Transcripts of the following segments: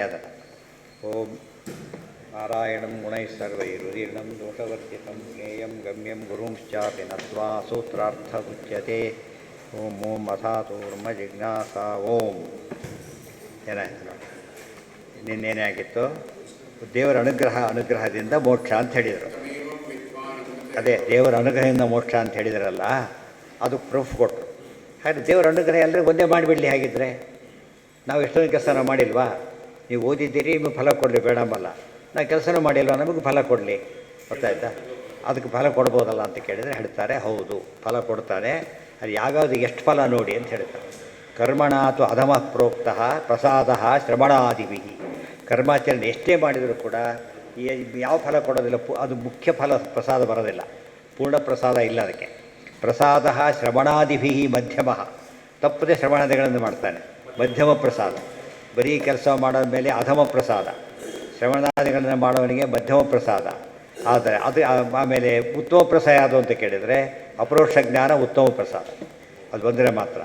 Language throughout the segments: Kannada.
ಓಂ ನಾರಾಯಣಂ ಗುಣೈಃ ಸರ್ವೈರುದೀರ್ಣಂ ದೋಷವರ್ಜಿತಂ ಜ್ಞೇಯಂ ಗಮ್ಯಂ ಗುರುಂಶ್ಚಾಪಿ ನತ್ವಾ ಸೂತ್ರಾರ್ಥಗುಚ್ಯತೆ ಓಂ ಓಂ ಅಥಾತೋರ್ಮ ಜಿಜ್ಞಾಸಾ ಓಂ. ಏನಾಯಿತು ನೋಡಿ, ನಿನ್ನೇನೇ ಆಗಿತ್ತು, ದೇವರ ಅನುಗ್ರಹದಿಂದ ಮೋಕ್ಷ ಅಂತ ಹೇಳಿದರು. ಅದೇ ದೇವರ ಅನುಗ್ರಹದಿಂದ ಮೋಕ್ಷ ಅಂತ ಹೇಳಿದ್ರಲ್ಲ, ಅದು ಪ್ರೂಫ್ ಕೊಟ್ಟರು. ಹಾಗೆ ದೇವರ ಅನುಗ್ರಹ ಎಲ್ಲರೂ ಒಂದೇ ಮಾಡಿಬಿಡಲಿ. ಹಾಗಿದ್ದರೆ ನಾವು ಎಷ್ಟೊಂದು ಕೆಲಸ ಮಾಡಿಲ್ವಾ? ನೀವು ಓದಿದ್ದೀರಿ, ನಿಮಗೆ ಫಲ ಕೊಡಲಿ, ಬೇಡಂಬಲ್ಲ. ನಾವು ಕೆಲಸನೂ ಮಾಡಿಲ್ವ, ನಮಗೆ ಫಲ ಕೊಡಲಿ. ಗೊತ್ತಾಯ್ತಾ? ಅದಕ್ಕೆ ಫಲ ಕೊಡ್ಬೋದಲ್ಲ ಅಂತ ಕೇಳಿದರೆ ಹೇಳ್ತಾರೆ, ಹೌದು ಫಲ ಕೊಡ್ತಾನೆ. ಅದು ಯಾವ್ಯಾವುದು ಎಷ್ಟು ಫಲ ನೋಡಿ ಅಂತ ಹೇಳ್ತಾರೆ. ಕರ್ಮಣಾತು ಅಧಮ ಪ್ರೋಕ್ತಃ ಪ್ರಸಾದ ಶ್ರವಣಾದಿಭಿ. ಕರ್ಮಾಚರಣೆ ಎಷ್ಟೇ ಮಾಡಿದರೂ ಕೂಡ ಯಾವ ಫಲ ಕೊಡೋದಿಲ್ಲ. ಅದು ಮುಖ್ಯ ಫಲ ಪ್ರಸಾದ ಬರೋದಿಲ್ಲ, ಪೂರ್ಣ ಪ್ರಸಾದ ಇಲ್ಲ ಅದಕ್ಕೆ. ಪ್ರಸಾದ ಶ್ರವಣಾದಿಭಿ ಮಧ್ಯಮ. ತಪ್ಪದೆ ಶ್ರವಣಾದಿಗಳನ್ನು ಮಾಡ್ತಾನೆ, ಮಧ್ಯಮ ಪ್ರಸಾದ. ಬರೀ ಕೆಲಸ ಮಾಡೋದ ಮೇಲೆ ಅಧಮ ಪ್ರಸಾದ, ಶ್ರವಣಾದಿಗಳನ್ನು ಮಾಡೋವನಿಗೆ ಮಧ್ಯಮ ಪ್ರಸಾದ. ಆದರೆ ಅದು ಆಮೇಲೆ ಉತ್ತಮ ಪ್ರಸಾದ ಯಾವುದು ಅಂತ ಕೇಳಿದರೆ ಅಪರೋಕ್ಷ ಜ್ಞಾನ ಉತ್ತಮ ಪ್ರಸಾದ. ಅದು ಬಂದರೆ ಮಾತ್ರ.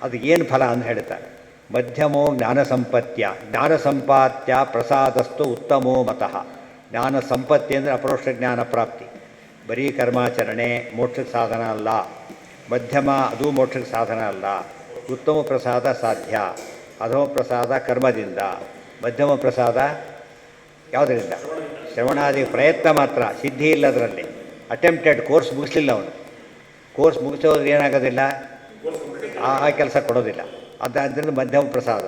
ಅದು ಏನು ಫಲ ಅಂತ ಹೇಳ್ತಾರೆ. ಮಧ್ಯಮೋ ಜ್ಞಾನ ಸಂಪಾತ್ಯ ಪ್ರಸಾದಸ್ತು ಉತ್ತಮೋ ಮತಃ. ಜ್ಞಾನ ಸಂಪತ್ತಿ ಅಂದರೆ ಅಪರೋಕ್ಷ ಜ್ಞಾನ ಪ್ರಾಪ್ತಿ. ಬರೀ ಕರ್ಮಾಚರಣೆ ಮೋಕ್ಷಕ್ಕೆ ಸಾಧನ ಅಲ್ಲ. ಮಧ್ಯಮ ಅದು ಮೋಕ್ಷಕ್ಕೆ ಸಾಧನ ಅಲ್ಲ. ಉತ್ತಮ ಪ್ರಸಾದ ಸಾಧ್ಯ. ಅಧಮ ಪ್ರಸಾದ ಕರ್ಮದಿಂದ, ಮಧ್ಯಮ ಪ್ರಸಾದ ಯಾವುದರಿಂದ? ಶ್ರವಣಾದಿ ಪ್ರಯತ್ನ ಮಾತ್ರ, ಸಿದ್ಧಿ ಇಲ್ಲದರಲ್ಲಿ. ಅಟೆಂಪ್ಟೆಡ್, ಕೋರ್ಸ್ ಮುಗಿಸ್ಲಿಲ್ಲ ಅವನು. ಕೋರ್ಸ್ ಮುಗಿಸೋದ್ರೆ ಏನಾಗೋದಿಲ್ಲ, ಆ ಕೆಲಸ ಕೊಡೋದಿಲ್ಲ. ಅದರಿಂದ ಮಧ್ಯಮ ಪ್ರಸಾದ.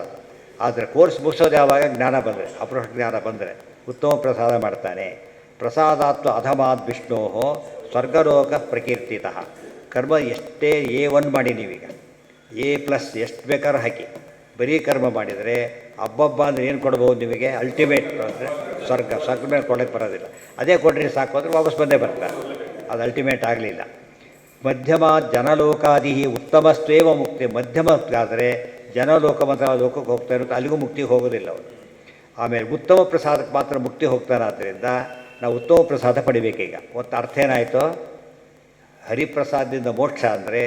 ಆದರೆ ಕೋರ್ಸ್ ಮುಗಿಸೋದು ಯಾವಾಗ? ಜ್ಞಾನ ಬಂದರೆ, ಅಪರೋಕ್ಷ ಜ್ಞಾನ ಬಂದರೆ ಉತ್ತಮ ಪ್ರಸಾದ ಮಾಡ್ತಾನೆ. ಪ್ರಸಾದಾತ್ವ ಅಧಮಾದ್ ವಿಷ್ಣೋ ಸ್ವರ್ಗಲೋಕ ಪ್ರಕೀರ್ತಿತಃ. ಕರ್ಮ ಎಷ್ಟೇ A1 ಮಾಡಿ ನೀವೀಗ A+ ಎಷ್ಟು ಬೇಕಾದ್ರೂ ಹಾಕಿ, ಬರೀ ಕರ್ಮ ಮಾಡಿದರೆ ಹಬ್ಬಬ್ಬ ಅಂದರೆ ಏನು ಕೊಡ್ಬೋದು ನಿಮಗೆ? ಅಲ್ಟಿಮೇಟ್ ಅಂದರೆ ಸ್ವರ್ಗ ಮೇಲೆ ಕೊಡೋಕ್ಕೆ ಬರೋದಿಲ್ಲ. ಅದೇ ಕೊಡ್ರಿ ಸಾಕು ಅಂದರೆ ವಾಪಸ್ ಬಂದೇ ಬರ್ತಾರೆ. ಅದು ಅಲ್ಟಿಮೇಟ್ ಆಗಲಿಲ್ಲ. ಮಧ್ಯಮ ಜನಲೋಕಾದಿ ಉತ್ತಮಸ್ತ್ವೇವ ಮುಕ್ತಿ. ಮಧ್ಯಮ ಆದರೆ ಜನಲೋಕ ಮತ್ತು ಲೋಕಕ್ಕೆ ಹೋಗ್ತಾ ಇರುತ್ತೆ, ಅಲ್ಲಿಗೂ ಮುಕ್ತಿಗೆ ಹೋಗೋದಿಲ್ಲ ಅವರು. ಆಮೇಲೆ ಉತ್ತಮ ಪ್ರಸಾದಕ್ಕೆ ಮಾತ್ರ ಮುಕ್ತಿ ಹೋಗ್ತಾರೆ. ಆದ್ದರಿಂದ ನಾವು ಉತ್ತಮ ಪ್ರಸಾದ ಪಡಿಬೇಕೀಗ. ಮತ್ತು ಅರ್ಥ ಏನಾಯಿತು? ಹರಿಪ್ರಸಾದದಿಂದ ಮೋಕ್ಷ ಅಂದರೆ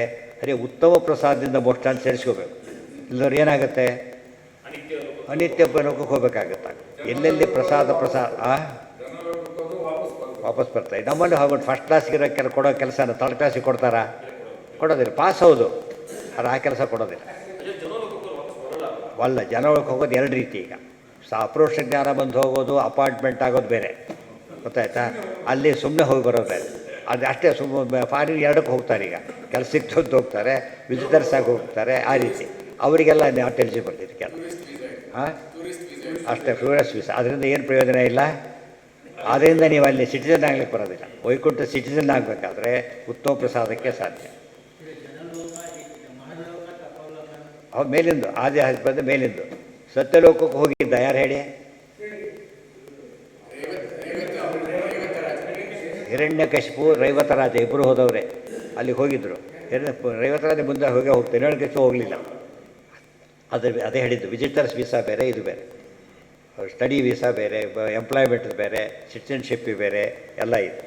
ಉತ್ತಮ ಪ್ರಸಾದದಿಂದ ಮೋಕ್ಷ ಅಂತ ಸೇರಿಸ್ಕೋಬೇಕು. ಇಲ್ಲದವ್ರು ಏನಾಗುತ್ತೆ? ಅನಿತ್ಯ ಲೋಕಕ್ಕೆ ಹೋಗ್ಬೇಕಾಗತ್ತೆ. ಎಲ್ಲೆಲ್ಲಿ ಪ್ರಸಾದ ವಾಪಸ್ ಬರ್ತಾರೆ. ನಮ್ಮಲ್ಲಿ ಹೋಗ್ಬಿಟ್ಟು ಫಸ್ಟ್ ಕ್ಲಾಸ್ಗಿರೋ ಕೊಡೋ ಕೆಲಸನ ಥರ್ಡ್ ಕ್ಲಾಸಿಗೆ ಕೊಡ್ತಾರಾ? ಕೊಡೋದಿಲ್ಲ. ಪಾಸ್ ಹೌದು, ಅದು ಆ ಕೆಲಸ ಕೊಡೋದಿಲ್ಲ. ಅಲ್ಲ, ಜನಗಳಿಗೆ ಹೋಗೋದು ಎರಡು ರೀತಿ. ಈಗ ಅಪರೋಕ್ಷ ಜ್ಞಾನ ಬಂದು ಹೋಗೋದು, ಅಪಾಯಿಂಟ್ಮೆಂಟ್ ಆಗೋದು ಬೇರೆ. ಗೊತ್ತಾಯ್ತಾ? ಅಲ್ಲಿ ಸುಮ್ಮನೆ ಹೋಗಿ ಬರೋದು ಬೇರೆ. ಅದು ಅಷ್ಟೇ. ಫಾರಿನ್ ಎರಡಕ್ಕೆ ಹೋಗ್ತಾರೆ. ಈಗ ಕೆಲಸಕ್ಕೆ ತಂದು ಹೋಗ್ತಾರೆ, ವಿಸಿಟರ್ಸ್ ಆಗಿ ಹೋಗ್ತಾರೆ. ಆ ರೀತಿ ಅವರಿಗೆಲ್ಲ ನಾಟ್ ಎಲಿಜಿಬಲ್ ಇದಕ್ಕೆಲ್ಲ. ಹಾಂ, ಅಷ್ಟೇ. Tourist visa. ಅದರಿಂದ ಏನು ಪ್ರಯೋಜನ ಇಲ್ಲ. ಆದ್ದರಿಂದ ನೀವು ಅಲ್ಲಿ ಸಿಟಿಸನ್ ಆಗ್ಲಿಕ್ಕೆ ಬರೋದಿಲ್ಲ. ವೈಕುಂಠ ಸಿಟಿಸನ್ ಆಗಬೇಕಾದ್ರೆ ಉತ್ತಮ ಪ್ರಸಾದಕ್ಕೆ ಸಾಧ್ಯ. ಹೌದು, ಮೇಲಿಂದು ಆದಿ ಬಂದು ಮೇಲಿಂದು ಸತ್ಯಲೋಕಕ್ಕೆ ಹೋಗಿದ್ದ ಯಾರು ಹೇಳಿ? ಹಿರಣ್ಯಕಶಿಪು ರೈವತರಾಜ ಇಬ್ಬರು ಹೋದವ್ರೆ. ಅಲ್ಲಿಗೆ ಹೋಗಿದ್ದರು. ರೈವತರಾಜ ಮುಂದೆ ಹೋಗ್ತಾರೆ, ಹಿರಣ್ಯಕಶಿಪು ಹೋಗಲಿಲ್ಲ. ಅದೇ ಹೇಳಿದ್ದು, ವಿಸಿಟರ್ಸ್ ವೀಸಾ ಬೇರೆ, ಇದು ಬೇರೆ. ಸ್ಟಡಿ ವೀಸಾ ಬೇರೆ, ಎಂಪ್ಲಾಯ್ಮೆಂಟ್ ಬೇರೆ, ಸಿಟಿಸನ್ಶಿಪ್ ಬೇರೆ, ಎಲ್ಲ ಇದೆ.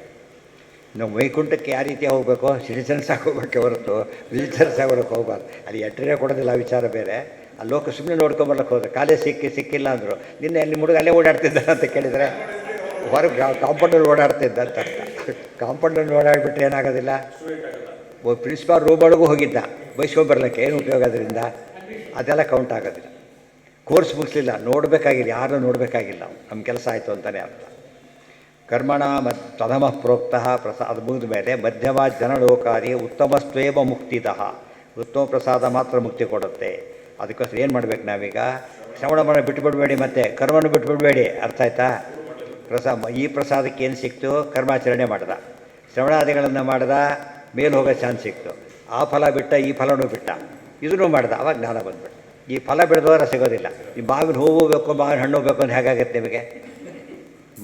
ನಾವು ವೈಕುಂಠಕ್ಕೆ ಯಾವ ರೀತಿ ಹೋಗಬೇಕು? ಸಿಟಿಸನ್ಸ್ ಆಗಿ ಹೋಗ್ಬೇಕೆ ಹೊರತು ವಿಸಿಟರ್ಸ್ ಆಗೋಕ್ಕೆ ಹೋಗ್ಬಾರ್ದು. ಅಲ್ಲಿ ಎಂಟ್ರಿನೇ ಕೊಡೋದಿಲ್ಲ, ಆ ವಿಚಾರ ಬೇರೆ. ಆ ಲೋಕ ಸುಮ್ಮನೆ ನೋಡ್ಕೊಂಬರ್ಲಿಕ್ಕೆ ಹೋದ್ರೆ ಕಾಲೇಜ್ ಸಿಕ್ಕಿಲ್ಲ ಅಂದರು. ನಿನ್ನೆ ಅಲ್ಲಿ ಹುಡುಗ ಅಲ್ಲೇ ಓಡಾಡ್ತಿದ್ದ ಅಂತ ಕೇಳಿದರೆ ಹೊರಗೆ ಕಾಂಪೌಂಡಲ್ಲಿ ಓಡಾಡ್ತಿದ್ದ ಅಂತ ಅರ್ಥ. ಕಾಂಪೌಂಡಲ್ಲಿ ಓಡಾಡಿಬಿಟ್ರೆ ಏನಾಗೋದಿಲ್ಲ. ಪ್ರಿನ್ಸಿಪಾಲ್ ರೂಮ್ ಒಳಗೂ ಹೋಗಿದ್ದ, ಬೈಸ್ಕೊಂಬರ್ಲಿಕ್ಕೆ ಏನು ಉಪಯೋಗ ಅದರಿಂದ? ಅದೆಲ್ಲ ಕೌಂಟ್ ಆಗೋದಿಲ್ಲ. ಕೋರ್ಸ್ ಮುಗಿಸ್ಲಿಲ್ಲ, ನೋಡಬೇಕಾಗಿಲ್ಲ, ಯಾರೂ ನೋಡಬೇಕಾಗಿಲ್ಲ. ನಮ್ಮ ಕೆಲಸ ಆಯಿತು ಅಂತಲೇ ಅರ್ಥ. ಕರ್ಮಣ ತಧಮ ಪ್ರೋಕ್ತಃ ಅದು ಮುಗಿದ ಮೇಲೆ ಮಧ್ಯಮ ಜನಲೋಕಾದಿ ಉತ್ತಮಸ್ತ್ವೇವ ಮುಕ್ತಿತಃ. ಉತ್ತಮ ಪ್ರಸಾದ ಮಾತ್ರ ಮುಕ್ತಿ ಕೊಡುತ್ತೆ. ಅದಕ್ಕೋಸ್ಕರ ಏನು ಮಾಡಬೇಕು ನಾವೀಗ? ಶ್ರವಣ ಬಿಟ್ಟುಬಿಡಬೇಡಿ, ಮತ್ತು ಕರ್ಮವನ್ನು ಬಿಟ್ಟುಬಿಡಬೇಡಿ. ಅರ್ಥ ಆಯ್ತಾ? ಈ ಪ್ರಸಾದಕ್ಕೆ ಏನು ಸಿಕ್ತು? ಕರ್ಮಾಚರಣೆ ಮಾಡ್ದ, ಶ್ರವಣಾದಿಗಳನ್ನು ಮಾಡ್ದ, ಮೇಲೆ ಹೋಗೋ ಚಾನ್ಸ್ ಸಿಕ್ತು. ಆ ಫಲ ಬಿಟ್ಟ, ಈ ಫಲನೂ ಬಿಟ್ಟ, ಇದನ್ನು ಮಾಡ್ದ, ಆವಾಗ ಜ್ಞಾನ ಬಂದ್ಬಿಟ್ಟು. ಈ ಫಲ ಬಿಡದವರ ಸಿಗೋದಿಲ್ಲ. ಈ ಮಾವಿನ ಹೂವು ಬೇಕು, ಮಾವಿನ ಹಣ್ಣು ಬೇಕು ಅಂತ ಹೇಗಾಗುತ್ತೆ ನಿಮಗೆ?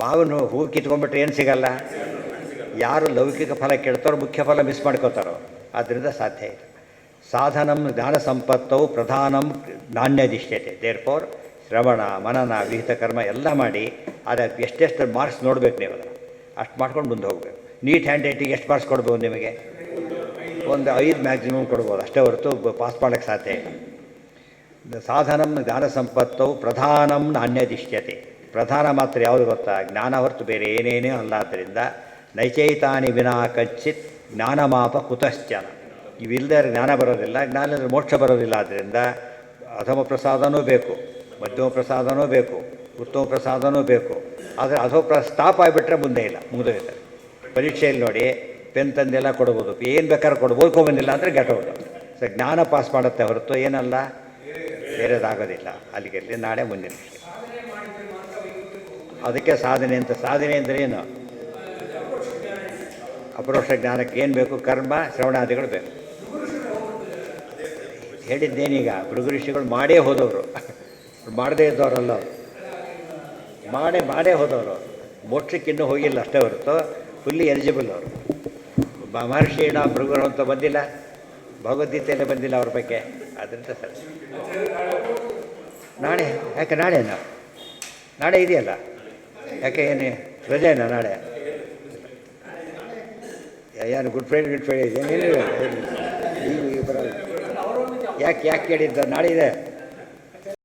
ಮಾವಿನ ಹೂವು ಕಿತ್ಕೊಂಡ್ಬಿಟ್ರೆ ಏನು ಸಿಗಲ್ಲ. ಯಾರು ಲೌಕಿಕ ಫಲ ಕೇಳ್ತಾರೋ ಮುಖ್ಯ ಫಲ ಮಿಸ್ ಮಾಡ್ಕೋತಾರೋ. ಆದ್ದರಿಂದ ಸಾಧ್ಯ ಇಲ್ಲ. ಸಾಧನಂ ಜ್ಞಾನ ಸಂಪತ್ತವು ಪ್ರಧಾನಂ ನಾಣ್ಯದಿಷ್ಟ್ಯತೆ. ದೇರ್ ಫೋರ್ ಶ್ರವಣ ಮನನ ವಿಹಿತ ಕರ್ಮ ಎಲ್ಲ ಮಾಡಿ, ಆದರೆ ಎಷ್ಟೆಷ್ಟು ಮಾರ್ಕ್ಸ್ ನೋಡಬೇಕು ನೀವು. ಅದನ್ನು ಅಷ್ಟು ಮಾಡ್ಕೊಂಡು ಮುಂದೆ ಹೋಗಬೇಕು. ನೀಟ್ ಹ್ಯಾಂಡ್ ರೈಟಿಂಗ್ ಎಷ್ಟು ಮಾರ್ಕ್ಸ್ ಕೊಡ್ಬೋದು ನಿಮಗೆ? ಒಂದು 5 ಮ್ಯಾಕ್ಸಿಮಮ್ ಕೊಡ್ಬೋದು, ಅಷ್ಟೇ ಹೊರತು ಪಾಸ್ ಮಾಡೋಕ್ಕೆ ಸಾಧ್ಯ ಇಲ್ಲ. ಸಾಧನಂ ಜ್ಞಾನ ಸಂಪತ್ತವು ಪ್ರಧಾನಂ ನಾಣ್ಯದಿಷ್ಟ್ಯತೆ. ಪ್ರಧಾನ ಮಾತ್ರ ಯಾವುದು ಗೊತ್ತಾ? ಜ್ಞಾನ ಹೊರತು ಬೇರೆ ಏನೇನೇ ಅಲ್ಲ. ಆದ್ದರಿಂದ ನೈಚೈತಾನಿ ವಿನಾ ಕಚ್ಚಿತ್ ಜ್ಞಾನಮಾಪ ಕುತಶ್ಚನ. ಇವಿಲ್ಲದೆ ಜ್ಞಾನ ಬರೋದಿಲ್ಲ, ಜ್ಞಾನ ಇಲ್ಲದೆ ಮೋಕ್ಷ ಬರೋದಿಲ್ಲ. ಆದ್ದರಿಂದ ಅಧಮ ಪ್ರಸಾದನೂ ಬೇಕು, ಮಧ್ಯಮ ಪ್ರಸಾದನೂ ಬೇಕು, ಉತ್ತಮ ಪ್ರಸಾದನೂ ಬೇಕು. ಆದರೆ ಅಧೋ ಸ್ಟಾಪ್ ಆಗಿಬಿಟ್ರೆ ಮುಂದೆ ಇಲ್ಲ, ಮುಗಿದೋಯ್ತಾರೆ. ಪರೀಕ್ಷೆಯಲ್ಲಿ ನೋಡಿ ಪೆನ್ ತಂದೆಲ್ಲ ಕೊಡ್ಬೋದು, ಏನು ಬೇಕಾದ್ರೂ ಕೊಡ್ಬೋದು, ಓದ್ಕೊಂಬಂದಿಲ್ಲ ಅಂದರೆ ಗೆಟ್ಟೋದು. ಸೊ ಜ್ಞಾನ ಪಾಸ್ ಮಾಡುತ್ತೆ ಹೊರತು ಏನಲ್ಲ, ಬೇರೆದಾಗೋದಿಲ್ಲ. ಅಲ್ಲಿಗೆ ನಾಳೆ ಮುಂದಿನ ವಿಷಯ. ಅದಕ್ಕೆ ಸಾಧನೆ ಅಂತ. ಸಾಧನೆ ಅಂದರೆ ಏನು? ಅಪರೋಕ್ಷ ಜ್ಞಾನಕ್ಕೆ ಏನು ಬೇಕು? ಕರ್ಮ ಶ್ರವಣಾದಿಗಳು ಬೇಕು. ಹೇಳಿದ್ದೇನೀಗ, ಭೃಗು ಋಷಿಗಳು ಮಾಡೇ ಹೋದವರು, ಮಾಡದೇ ಇದ್ದವರಲ್ಲ ಅವರು. ಮಾಡೇ ಹೋದವರು. ಮೋಕ್ಷಕ್ಕೆ ಇನ್ನೂ ಹೋಗಿಲ್ಲ ಅಷ್ಟೇ ಹೊರತು ಫುಲ್ಲಿ ಎಲಿಜಿಬಲ್ ಅವರು. ಮಹರ್ಷಿಣ ಭೃಗುರು ಅಂತ ಬಂದಿಲ್ಲ, ಭಗವದ್ಗೀತೆಯಲ್ಲೇ ಬಂದಿಲ್ಲ ಅವ್ರ ಬಗ್ಗೆ. ಅದರಿಂದ ಸರಿ. ನಾಳೆ ಯಾಕೆ? ನಾಳೆ ಇದೆಯಲ್ಲ, ಯಾಕೆ ಏನು ರಜೆನಾ ನಾಳೆ? ಏನು ಗುಡ್ ಫ್ರೈಡೆ ಇದೆಯೇನಿಲ್ಲ? ಈಗ ಬರಲ್ಲ. ಯಾಕೆ ಕೇಳಿದ್ದ? ನಾಳೆ ಇದೆ.